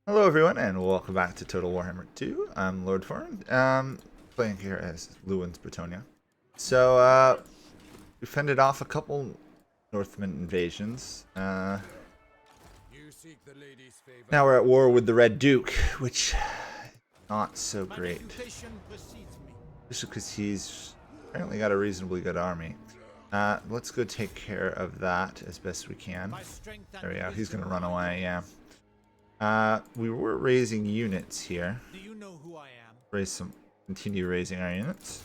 Hello everyone and welcome back to Total Warhammer 2. I'm Lord Forwind, playing here as Lewin's Bretonnia. So, we fended off a couple Northman invasions. Now we're at war with the Red Duke, which not so great. Especially because he's apparently got a reasonably good army. Let's go take care of that as best we can. There we go, he's gonna run away, yeah. We were raising units here. Do you know who I am? Continue raising our units.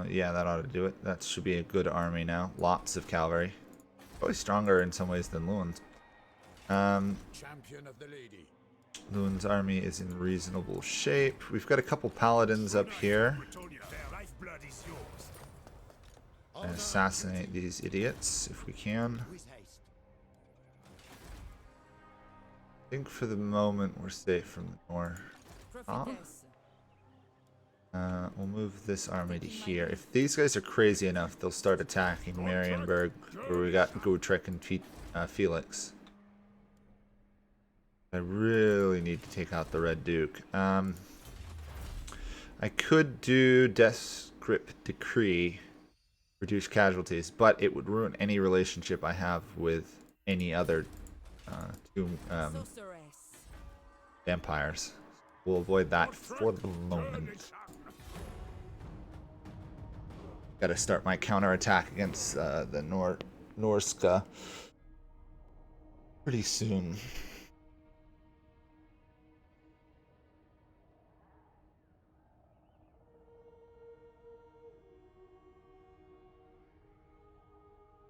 Yeah, that ought to do it. That should be a good army now. Lots of cavalry. Probably stronger in some ways than Lewin's. Champion of the lady. Lewin's army is in reasonable shape. We've got a couple paladins up here. And assassinate these idiots if we can. I think for the moment we're safe from the north. We'll move this army to here. If these guys are crazy enough, they'll start attacking Marienburg, where we got Gotrek and Felix. I really need to take out the Red Duke. I could do Death Grip Decree, reduce casualties, but it would ruin any relationship I have with any other two vampires. We'll avoid that for the moment. Gotta start my counterattack against the Norska pretty soon.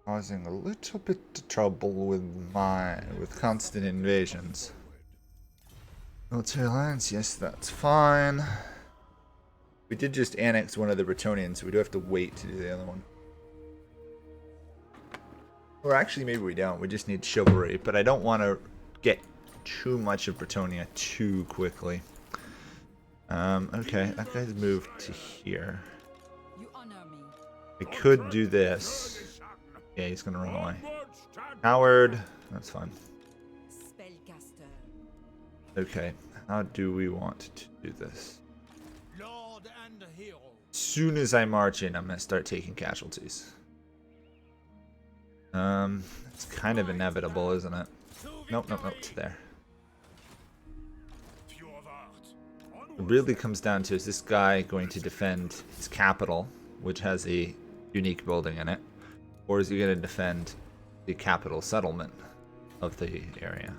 Causing a little bit of trouble with constant invasions. Military alliance, yes, that's fine. We did just annex one of the Bretonnians, so we do have to wait to do the other one. Or actually, maybe we don't. We just need chivalry, but I don't want to get too much of Bretonnia too quickly. Okay, that guy's moved to here. I could do this. Yeah, he's gonna run away. Coward, that's fine. Okay, how do we want to do this? As soon as I march in, I'm gonna start taking casualties. It's kind of inevitable, isn't it? Nope, it's there. It really comes down to, is this guy going to defend his capital, which has a unique building in it, or is he going to defend the capital settlement of the area?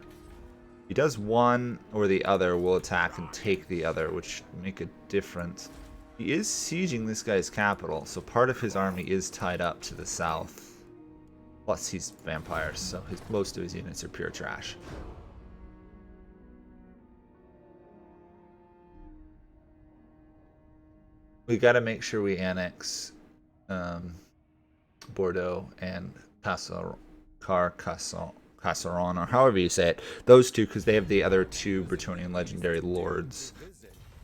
He does one or the other, will attack and take the other, which make a difference. He is sieging this guy's capital, so part of his army is tied up to the south. Plus he's vampires, so most of his units are pure trash. We gotta make sure we annex Bordeaux and Cassaron, or however you say it. Those two, because they have the other two Bretonnian legendary lords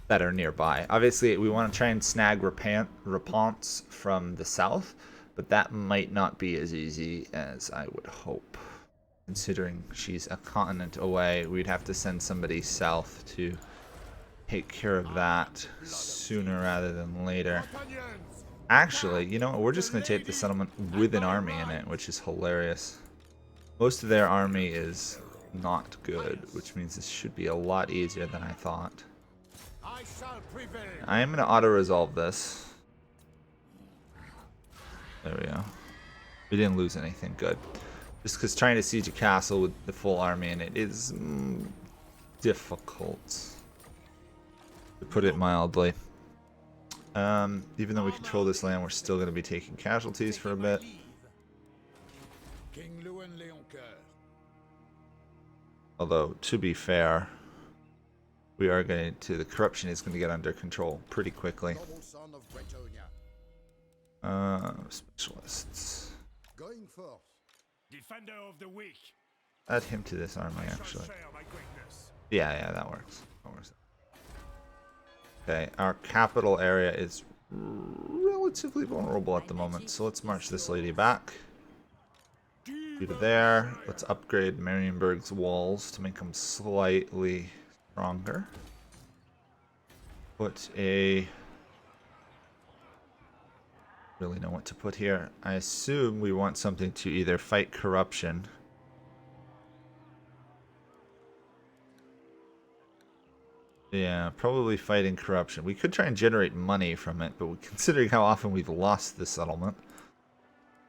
that are nearby. Obviously, we want to try and snag Repance from the south, but that might not be as easy as I would hope. Considering she's a continent away, we'd have to send somebody south to take care of that sooner rather than later. Actually, you know what? We're just going to take the settlement with an army in it, which is hilarious. Most of their army is not good, which means this should be a lot easier than I thought. I am going to auto-resolve this. There we go. We didn't lose anything good. Just because trying to siege a castle with the full army in it is difficult, to put it mildly. Even though we control this land, we're still going to be taking casualties for a bit. Although, to be fair, we are going to, the corruption is going to get under control pretty quickly. Specialists. Add him to this army, actually. Yeah, that works. Okay, our capital area is relatively vulnerable at the moment, so let's march this lady back. Due to there, let's upgrade Marienburg's walls to make them slightly stronger. Put a... Really know what to put here. I assume we want something to either fight corruption. Yeah, probably fighting corruption. We could try and generate money from it, but considering how often we've lost the settlement,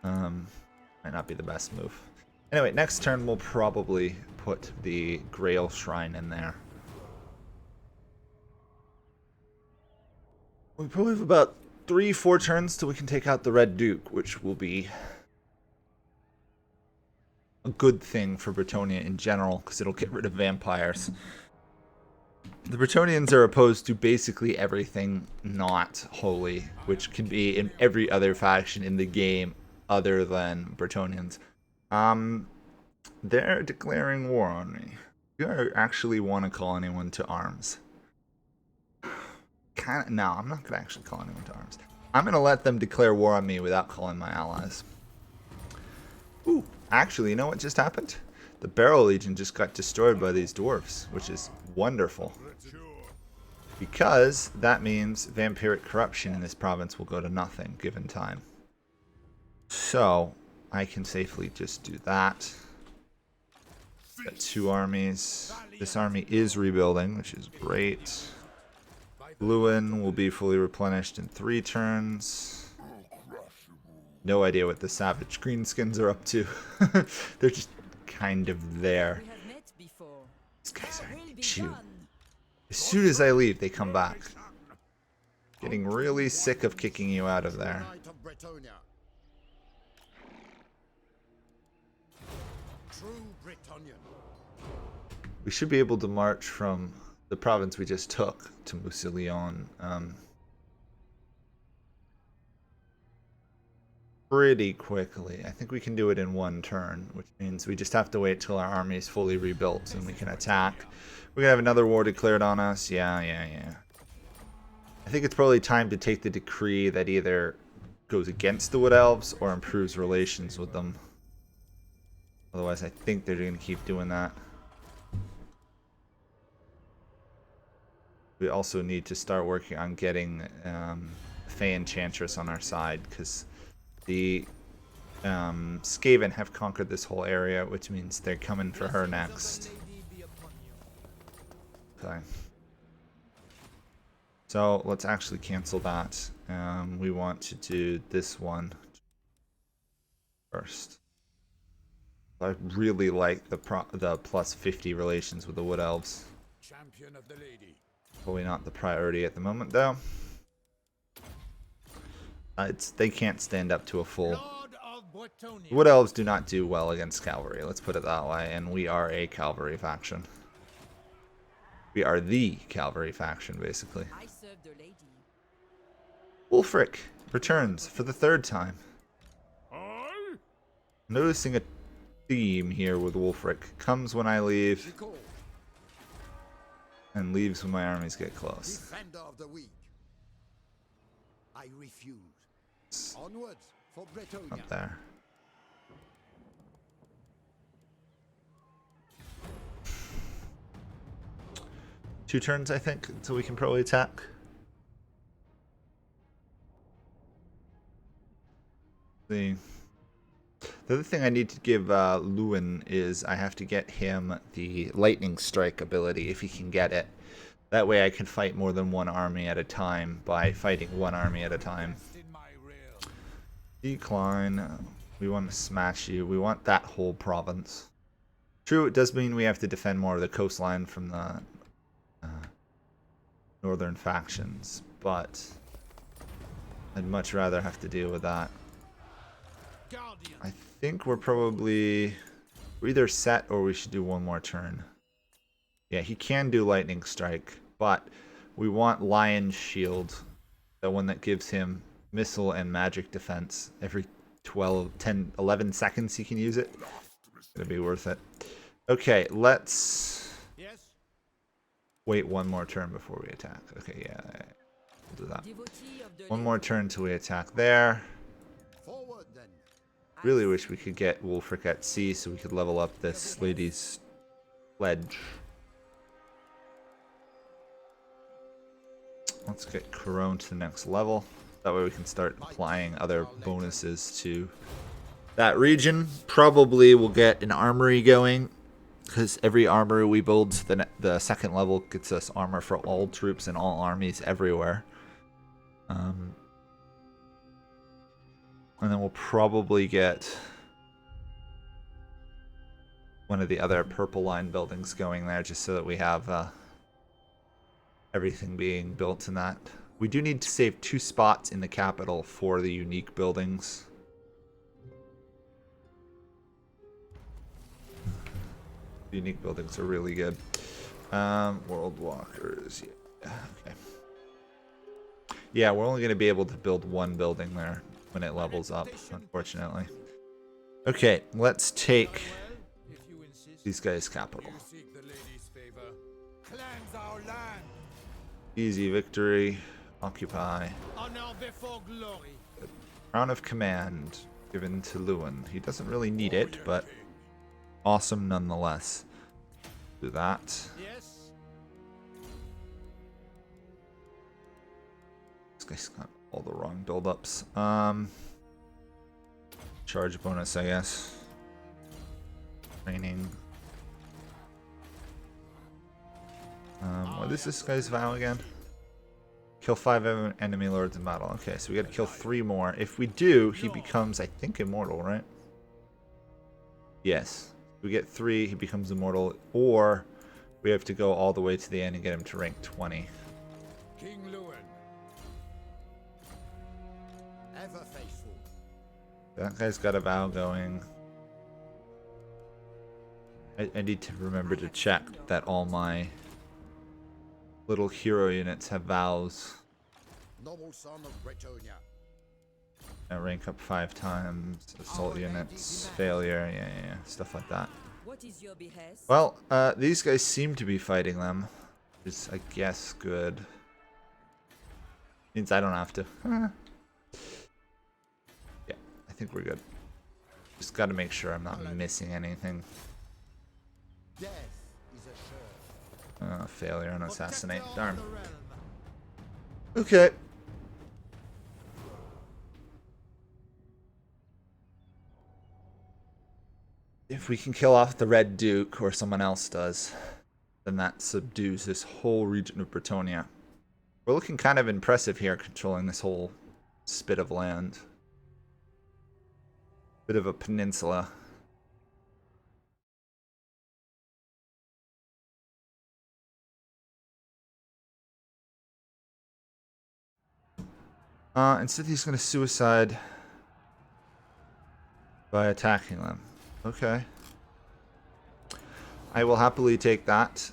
might not be the best move. Anyway, next turn we'll probably put the Grail Shrine in there. We probably have about 3-4 turns till we can take out the Red Duke, which will be a good thing for Bretonnia in general, because it'll get rid of vampires. The Bretonnians are opposed to basically everything not holy, which can be in every other faction in the game other than Bretonnians. They're declaring war on me. Do I actually want to call anyone to arms? No, I'm not going to actually call anyone to arms. I'm going to let them declare war on me without calling my allies. Ooh, actually, you know what just happened? The Barrel Legion just got destroyed by these dwarves, which is wonderful. Because that means vampiric corruption in this province will go to nothing given time. So, I can safely just do that. Got 2 armies. This army is rebuilding, which is great. Lewin will be fully replenished in 3 turns. No idea what the Savage Greenskins are up to. They're just kind of there. These guys are chew. As soon as I leave, they come back. Getting really sick of kicking you out of there. We should be able to march from the province we just took to Musilion pretty quickly. I think we can do it in 1 turn, which means we just have to wait till our army is fully rebuilt and we can attack. We're gonna have another war declared on us. Yeah. I think it's probably time to take the decree that either goes against the Wood Elves or improves relations with them. Otherwise, I think they're gonna keep doing that. We also need to start working on getting Fey Enchantress on our side, because the Skaven have conquered this whole area, which means they're coming for her next. Okay. So let's actually cancel that. We want to do this one first. I really like the plus 50 relations with the Wood Elves. Champion of the lady. Probably not the priority at the moment, though. They can't stand up to a full. Wood Elves do not do well against cavalry, let's put it that way, and we are a cavalry faction. We are the cavalry faction, basically. Wulfric returns for the 3rd time. Noticing a theme here with Wulfric. Comes when I leave, and leaves when my armies get close. Defender of the weak. I refuse. Onwards for Bretonnia. Up there. Two turns, I think, until we can probably attack. The other thing I need to give Lewin is I have to get him the lightning strike ability if he can get it. That way I can fight more than 1 army at a time by fighting 1 army at a time. Decline. We want to smash you. We want that whole province. True, it does mean we have to defend more of the coastline from the northern factions, but I'd much rather have to deal with that. I think we're either set or we should do 1 more turn. Yeah, he can do lightning strike, but we want Lion's Shield, the one that gives him missile and magic defense every 11 seconds he can use it. It's gonna be worth it. Okay, let's wait 1 more turn before we attack. Okay, yeah, we'll do that. 1 more turn till we attack there. Really wish we could get Wolfric at sea so we could level up this lady's pledge. Let's get Corone to the next level. That way we can start applying other bonuses to that region. Probably we'll get an armory going, because every armory we build to the second level gets us armor for all troops and all armies everywhere. And then we'll probably get one of the other purple line buildings going there, just so that we have everything being built in that. We do need to save 2 spots in the capital for the unique buildings. The unique buildings are really good. World Walkers, yeah, okay. Yeah, we're only going to be able to build 1 building there when it levels up, unfortunately. Okay, let's take these guys' capital. Easy victory. Occupy. Crown of Command given to Lewin. He doesn't really need it, but awesome nonetheless. Do that. This guy's got all the wrong build-ups. Charge bonus, I guess. Training. What is this guy's vow again? Kill 5 enemy lords in battle. Okay, so we gotta kill 3 more. If we do, he becomes, I think, immortal, right? Yes. If we get 3, he becomes immortal, or we have to go all the way to the end and get him to rank 20. King Lewin. Ever faithful. That guy's got a vow going. I need to remember to check that all my little hero units have vows. Noble son of Bretonnia. I rank up 5 times. Assault units, failure, yeah, stuff like that. What is your behest? Well, these guys seem to be fighting them. Which is, I guess, good. Means I don't have to. Yeah, I think we're good. Just gotta make sure I'm not missing anything. Death is assured. Failure on assassinate. Darn. Okay. If we can kill off the Red Duke, or someone else does, then that subdues this whole region of Bretonnia. We're looking kind of impressive here, controlling this whole spit of land. Bit of a peninsula. Instead he's going to suicide by attacking them. Okay. I will happily take that.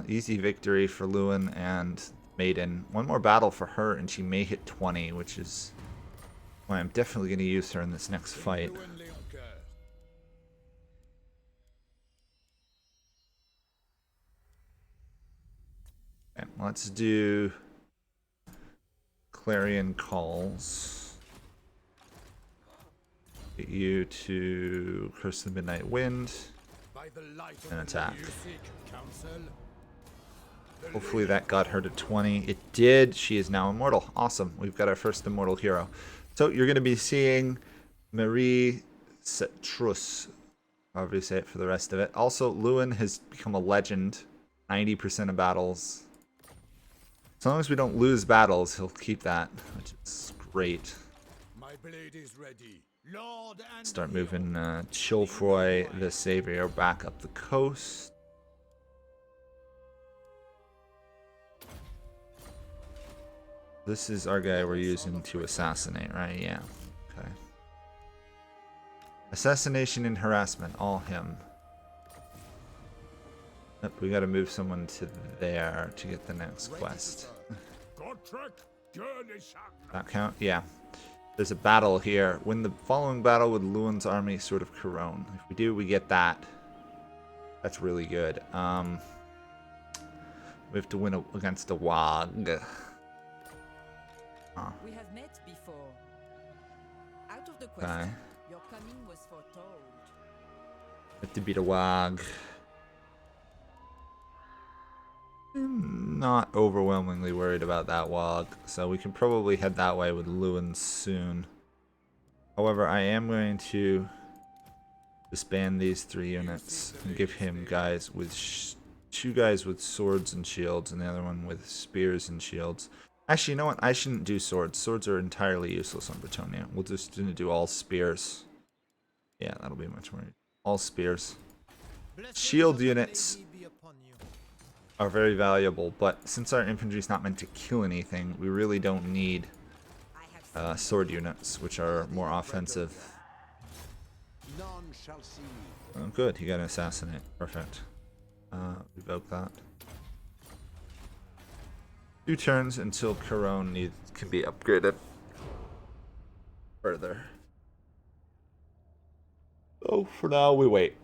Easy victory for Lewin and Maiden. One more battle for her and she may hit 20, which is why I'm definitely going to use her in this next fight. Okay, let's do Clarion Calls. Get you to Curse the Midnight Wind and attack. Hopefully that got her to 20. It did. She is now immortal. Awesome. We've got our first immortal hero. So you're going to be seeing Marie Cetrus, however you say it for the rest of it. Also, Lewin has become a legend. 90% of battles. As long as we don't lose battles, he'll keep that, which is great. My blade is ready. Lord and Start moving Chilfroy the Savior back up the coast. This is our guy we're using to assassinate, right? Yeah. Okay. Assassination and harassment, all him. Yep, we gotta move someone to there to get the next quest. That count? Yeah. There's a battle here. Win the following battle with Lewin's army, Sword of Corone. If we do, we get that. That's really good. We have to win against a Wag. We have met before. Out of the question, Okay. your coming was Have to beat a wag. I'm not overwhelmingly worried about that wag, so we can probably head that way with Lewin soon. However, I am going to disband these 3 units and give him guys with 2 guys with swords and shields and the other one with spears and shields. Actually, you know what? I shouldn't do swords. Swords are entirely useless on Bretonnia. We'll just do all spears. Yeah, that'll be much more. All spears. Shield units are very valuable, but since our infantry is not meant to kill anything, we really don't need sword units, which are more offensive. Oh, good, he got an assassinate. Perfect. Revoke that. 2 turns until Corone can be upgraded further. So for now, we wait.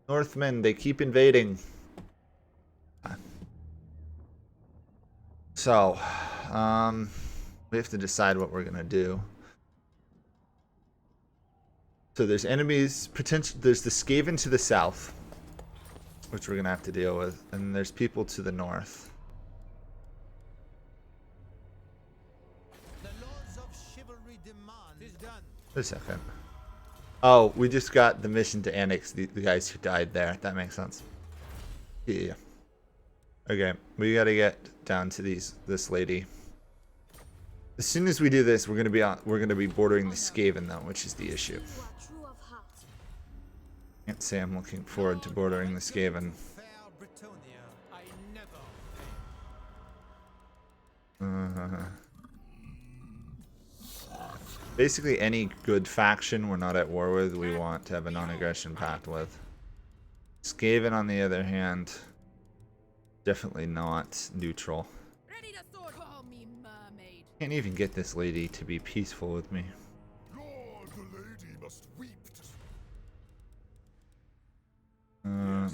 Northmen, they keep invading. So, we have to decide what we're gonna do. So there's enemies, there's the Skaven to the south, which we're gonna have to deal with, and there's people to the north. The laws of chivalry demand is done. Wait a second. Oh, we just got the mission to annex the guys who died there. That makes sense. Yeah. Okay, we gotta get down to this lady. As soon as we do this, we're gonna be bordering the Skaven though, which is the issue. Can't say I'm looking forward to bordering the Skaven. Fair Bretonnia, I never Basically, any good faction we're not at war with, we want to have a non-aggression pact with. Skaven, on the other hand, definitely not neutral. Ready to sword. Call me mermaid. Can't even get this lady to be peaceful with me. Lord, the lady must weep.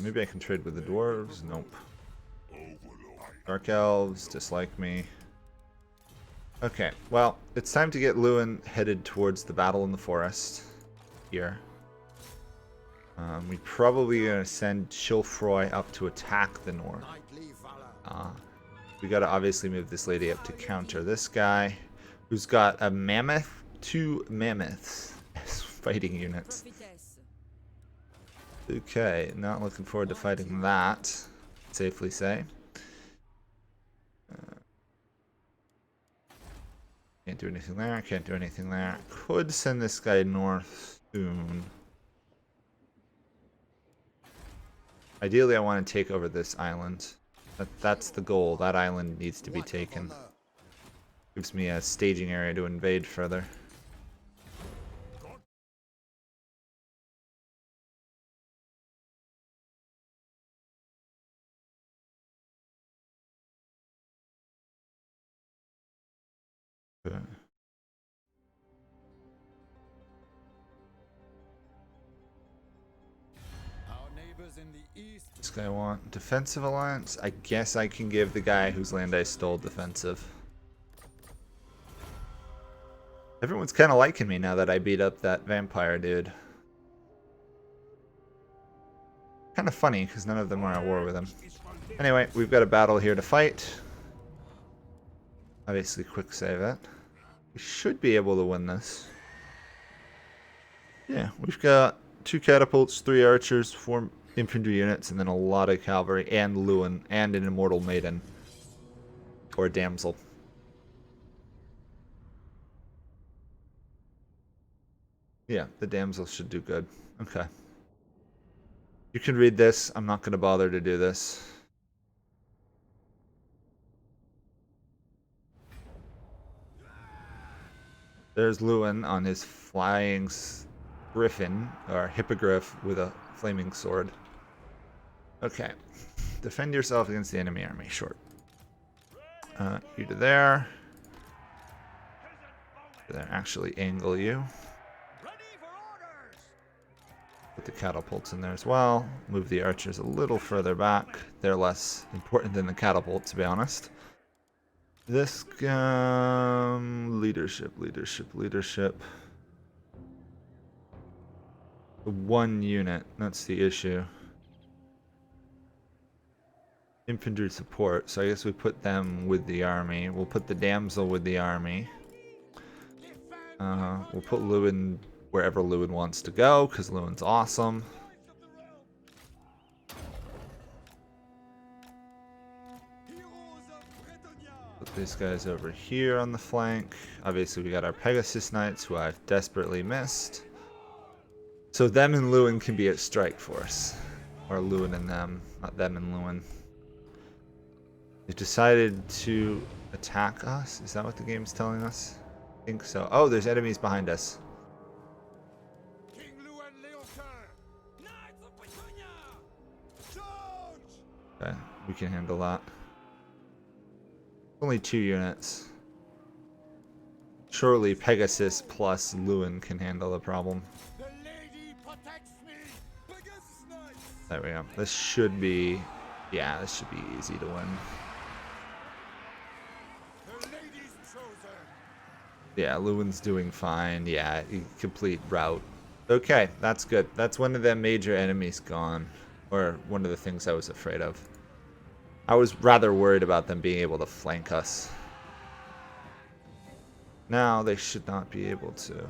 Maybe I can trade with the dwarves. Nope. Dark elves dislike me. Okay, well, it's time to get Lewin headed towards the battle in the forest here. We probably gonna send Chilfroy up to attack the north. We gotta obviously move this lady up to counter this guy, who's got a mammoth, 2 mammoths as fighting units. Okay, not looking forward to fighting that, safely say. Can't do anything there, can't do anything there. Could send this guy north soon. Ideally, I want to take over this island. That's the goal. That island needs to be taken. Gives me a staging area to invade further. Okay. This guy want defensive alliance? I guess I can give the guy whose land I stole defensive. Everyone's kind of liking me now that I beat up that vampire dude. Kind of funny because none of them are at war with him. Anyway, we've got a battle here to fight. Obviously, quick save it. We should be able to win this. Yeah, we've got 2 catapults, 3 archers, 4 infantry units, and then a lot of cavalry, and Lewin, and an immortal maiden. Or a damsel. Yeah, the damsel should do good. Okay. You can read this. I'm not going to bother to do this. There's Lewin on his flying griffin, or hippogriff, with a flaming sword. Okay. Defend yourself against the enemy army. Short. You to there. There, actually angle you. Put the catapults in there as well. Move the archers a little further back. They're less important than the catapult, to be honest. This leadership. One unit, that's the issue. Infantry support, so I guess we put them with the army. We'll put the damsel with the army. We'll put Lewin wherever Lewin wants to go, because Lewin's awesome. Put these guys over here on the flank. Obviously we got our Pegasus Knights, who I've desperately missed. So them and Lewin can be at strike force. Or Lewin and them, not them and Lewin. They've decided to attack us? Is that what the game's telling us? I think so. Oh, there's enemies behind us. King Lewin Leoker! Knights of Bretonnia! Charge! Okay, we can handle that. Only 2 units. Surely Pegasus plus Lewin can handle the problem. The lady protects me! Pegasus Knights! There we go. This should be... yeah, this should be easy to win. The lady's chosen! Yeah, Lewin's doing fine. Yeah, complete route. Okay, that's good. That's one of the major enemies gone. Or one of the things I was afraid of. I was rather worried about them being able to flank us. Now they should not be able to.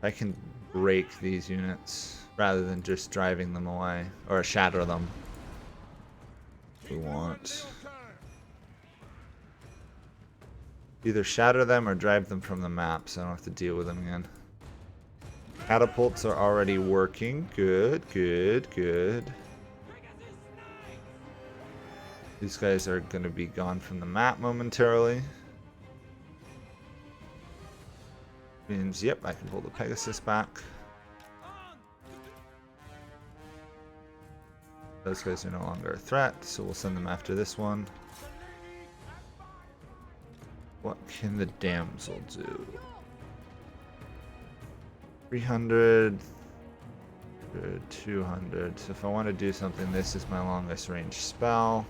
I can break these units rather than just driving them away. Or shatter them. We want... either shatter them or drive them from the map so I don't have to deal with them again. Catapults are already working. Good, good, good. These guys are going to be gone from the map momentarily. Means, yep, I can pull the Pegasus back. Those guys are no longer a threat, so we'll send them after this one. What can the damsel do? 300, 200. So if I want to do something, this is my longest range spell.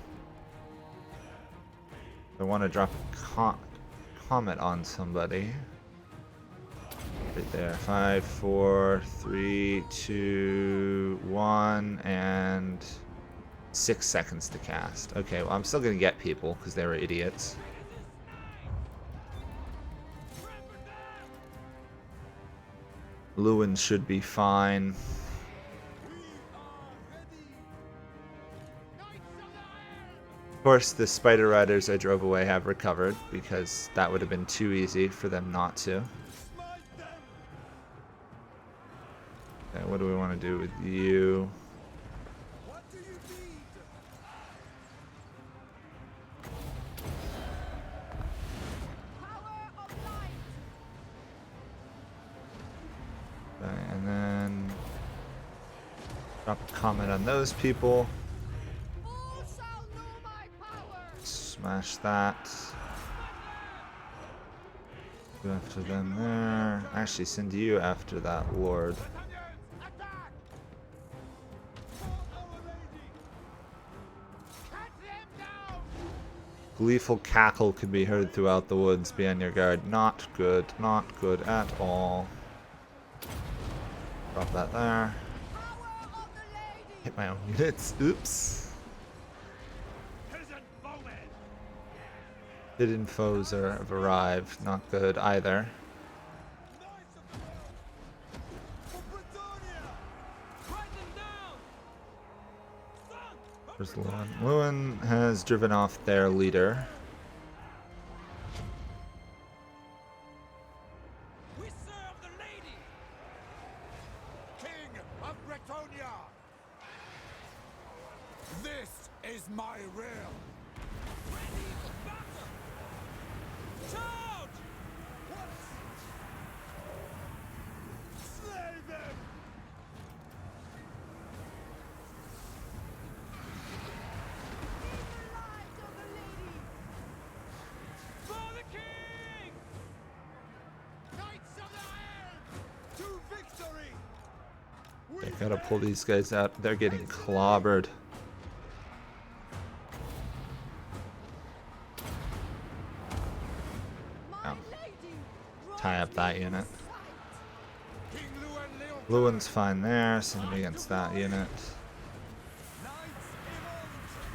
If I want to drop a comet on somebody. Right there. 5, 4, 3, 2, 1, and 6 seconds to cast. Okay, well I'm still gonna get people because they were idiots. Lewin should be fine. Of course, the Spider Riders I drove away have recovered because that would have been too easy for them not to. Okay, what do we want to do with you? What do you need? Power of light. Okay, and then drop a comment on those people. All shall know my power. Smash that. Go after them there. Actually, send you after that lord. Attack! For Our Lady! Cut them down! Gleeful cackle could be heard throughout the woods. Be on your guard. Not good. Not good at all. Drop that there. Power of the lady. Hit my own units. Oops. Peasant bowmen! Hidden foes have arrived. Not good either. Knights of for Bretonnia! Strike them down! Son! Where's Lewin? Lewin has driven off their leader. We serve the lady! King of Bretonnia! This is my realm! Ready for battle! Charge! What? Slay them! In the light of the lady. For the king! Knights of the Helm! To victory! I gotta pull these guys out. They're getting clobbered. tie up that unit. King Luan Leon Lewin's fine there, send him against that unit.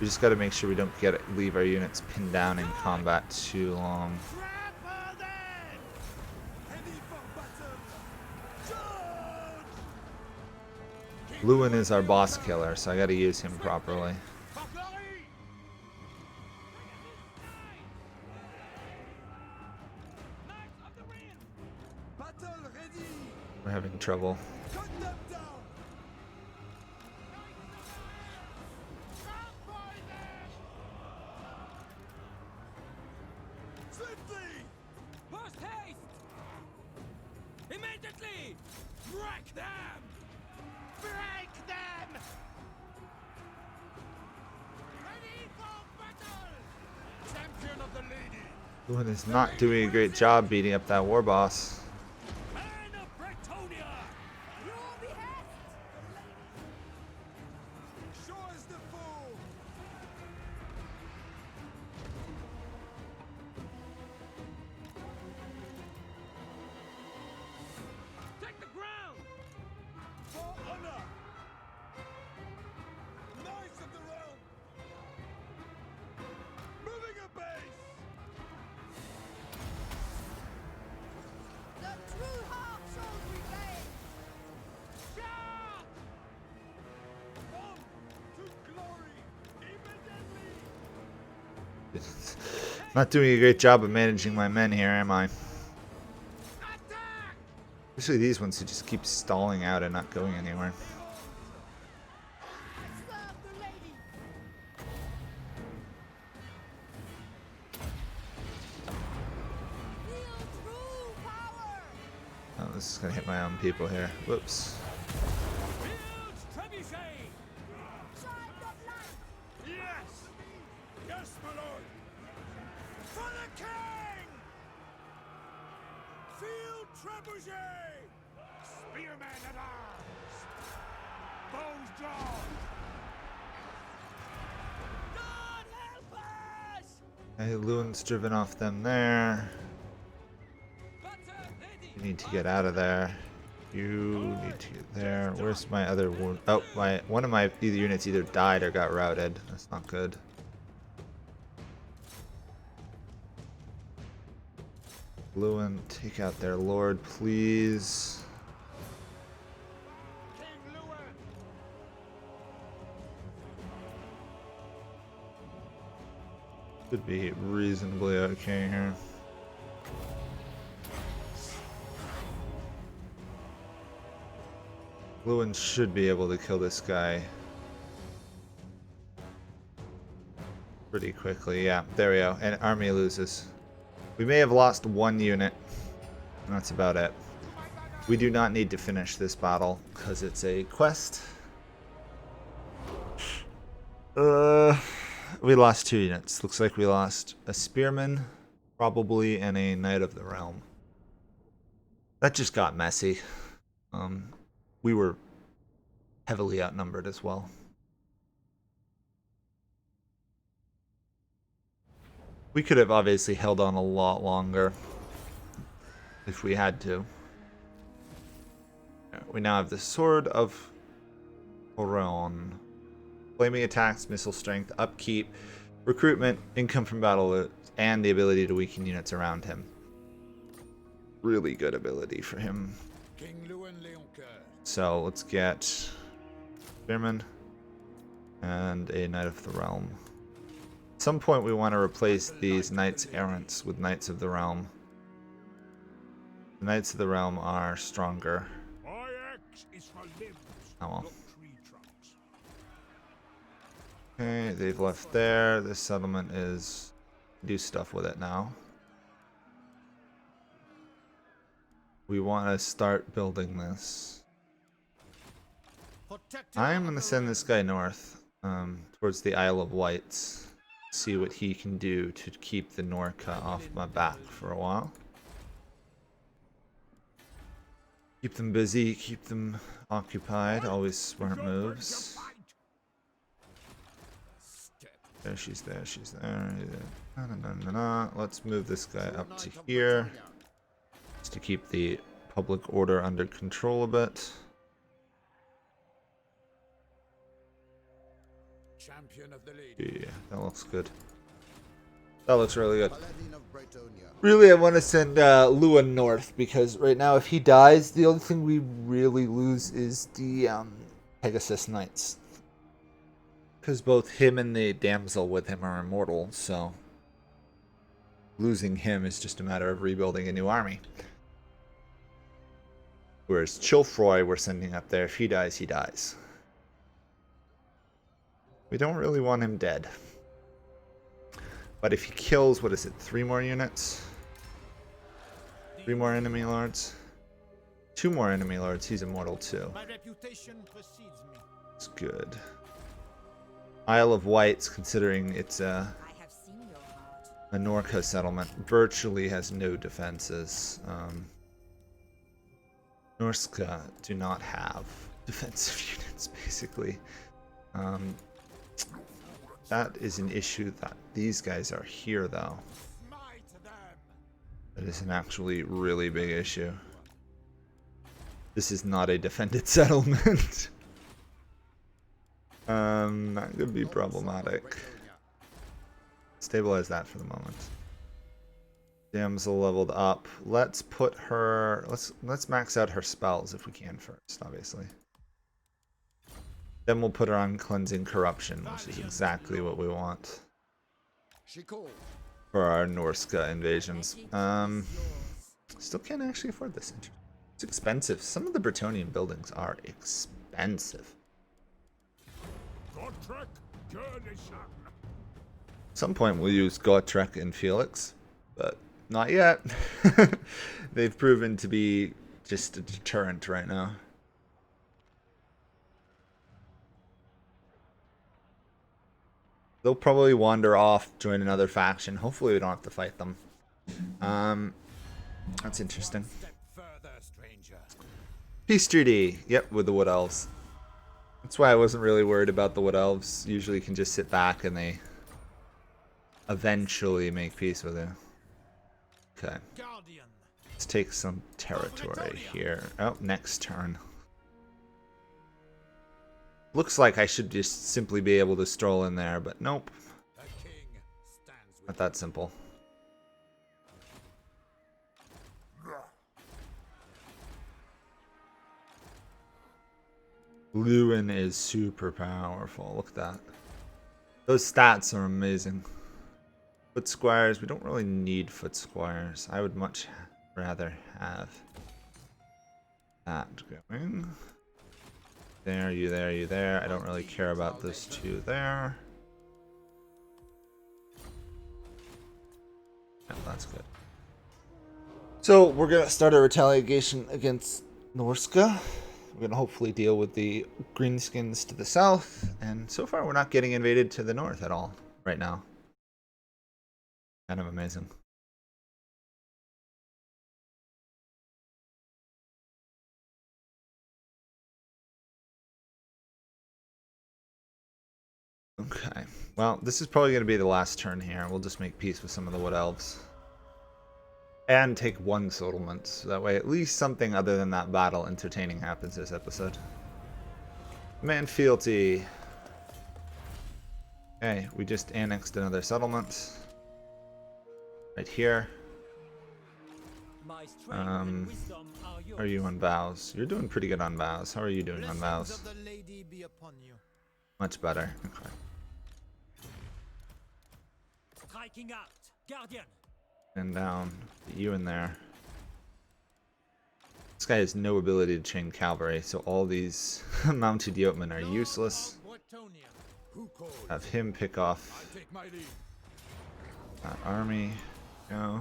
We just got to make sure we don't leave our units pinned down in combat too long. Trapper then! Ready for battle! Charge! Lewin is our boss killer, so I got to use him properly. For glory! Battle ready! We're having trouble. Cut them down! Swiftly! Post haste! Immediately! Break them! Break them! Ready for battle! Champion of the lady! Lewin is not doing a great job beating up that war boss. Man of Bretonnia! Your behest! Show us the foe! Take the ground! For honor! Knights of the realm! Moving a base! The true heart shall prevail! Shout! On to glory! Immediately! Not doing a great job of managing my men here, am I? Attack! Especially these ones who just keep stalling out and not going anywhere. I serve the lady! Feel true power! Oh, this is gonna hit my own people here. Whoops. Build trebuchet! Child of light! Yes! Yes, my lord! For the king! Field trebuchet! Spearmen at arms! Bows drawn! God help us! Hey, Lewin's driven off them there. Butter ready! You need to get out of there. You need to get there. Where's my other wound? Oh, one of my units either died or got routed. That's not good. Lewin, take out their lord, please. King Luan! Should be reasonably okay here. Lewin should be able to kill this guy pretty quickly. Yeah, there we go. And army loses. We may have lost one unit. And that's about it. We do not need to finish this battle because it's a quest. We lost 2 units. Looks like we lost a spearman, probably, and a knight of the realm. That just got messy. We were heavily outnumbered as well. We could have obviously held on a lot longer if we had to. We now have the Sword of Orion. Flaming attacks, missile strength, upkeep, recruitment, income from battle, and the ability to weaken units around him. Really good ability for him. King Luan Leoncoeur. So let's get Spearman and a Knight of the Realm. At some point we want to replace these Knights Errants with Knights of the Realm. The Knights of the Realm are stronger. My axe is for limbs, Oh well. not tree trunks. Okay, they've left there. This settlement is... do stuff with it now. We want to start building this. I'm going to send this guy north, towards the Isle of Wights. See what he can do to keep the Norca off my back for a while. Keep them busy, keep them occupied, always smart moves. Step There, she's there, she's there. Na, na, na, na, na. Let's move this guy up to here. Just to keep the public order under control a bit. Champion of the lady. Yeah, that looks good. That looks really good. Paladin of Bretonnia. Really, I want to send Lewin north because right now, if he dies, the only thing we really lose is the Pegasus Knights. Because both him and the damsel with him are immortal, so losing him is just a matter of rebuilding a new army. Whereas Chilfroy we're sending up there, if he dies, he dies. We don't really want him dead. But if he kills, what is it, 3 more units? 3 more enemy lords? 2 more enemy lords, he's immortal too. My reputation precedes me. It's good. Isle of Wights, considering it's a Norca settlement, virtually has no defenses. Norska do not have defensive units, basically. That is an issue that these guys are here, though. That is an actually really big issue. This is not a defended settlement. That could be problematic. Stabilize that for the moment. Damsel leveled up. Let's put her. Let's max out her spells if we can first, obviously. Then we'll put her on cleansing corruption, which is exactly what we want for our Norska invasions. Still can't actually afford this. It's expensive. Some of the Bretonnian buildings are expensive. At some point we'll use Gotrek and Felix, but not yet. They've proven to be just a deterrent right now. They'll probably wander off, join another faction. Hopefully we don't have to fight them. That's interesting. Peace treaty. Yep, with the Wood Elves. That's why I wasn't really worried about the Wood Elves. Usually you can just sit back and they eventually make peace with you. Okay. Let's take some territory here. Oh, next turn. Looks like I should just simply be able to stroll in there, but nope. Not that simple. Lewin is super powerful. Look at that. Those stats are amazing. Foot squires. We don't really need foot squires. I would much rather have that going. There, you there, you there. I don't really care about those two there. Yeah, that's good. So we're gonna start a retaliation against Norska. We're gonna hopefully deal with the greenskins to the south, and so far we're not getting invaded to the north at all right now. Kind of amazing. Okay, well, this is probably going to be the last turn here. We'll just make peace with some of the Wood Elves. And take 1 settlement, so that way at least something other than that battle entertaining happens this episode. Manfealty. Okay, we just annexed another settlement. Right here. Are you on vows? You're doing pretty good on vows. How are you doing on vows? Much better. Okay. Striking out, Guardian. And down. Get you in there. This guy has no ability to chain cavalry, so all these mounted yeomen are useless. Have him pick off that army. Go.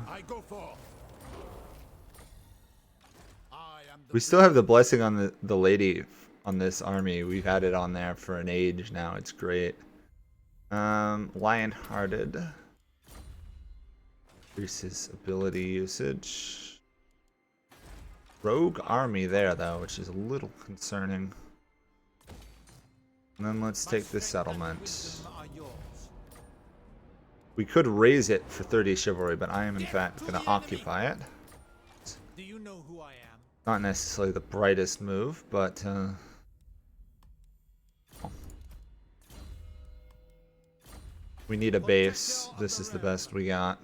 We still have the blessing on the lady on this army. We've had it on there for an age now. It's great. Lion-hearted. Increases ability usage. Rogue army there though, which is a little concerning. And then let's take this settlement. We could raise it for 30 chivalry, but I am in fact going to occupy it. Do you know who I am? Not necessarily the brightest move, but we need a base. This is the best we got.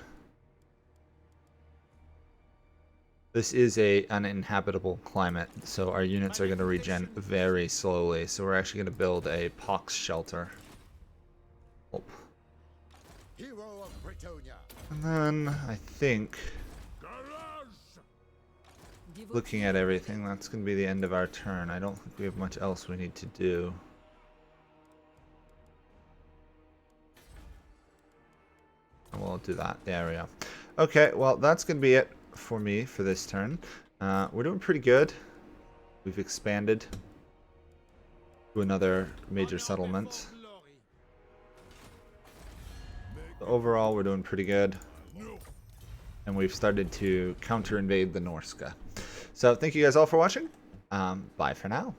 This is a uninhabitable climate, so our units are going to regen very slowly. So we're actually going to build a pox shelter. Oh. Hero of Bretonnia. And then I think, looking at everything, that's going to be the end of our turn. I don't think we have much else we need to do. We'll do that. There we go. Okay, well, that's going to be it for me for this turn. We're doing pretty good. We've expanded to another major settlement. So overall, we're doing pretty good. And we've started to counter-invade the Norska. So thank you guys all for watching. Bye for now.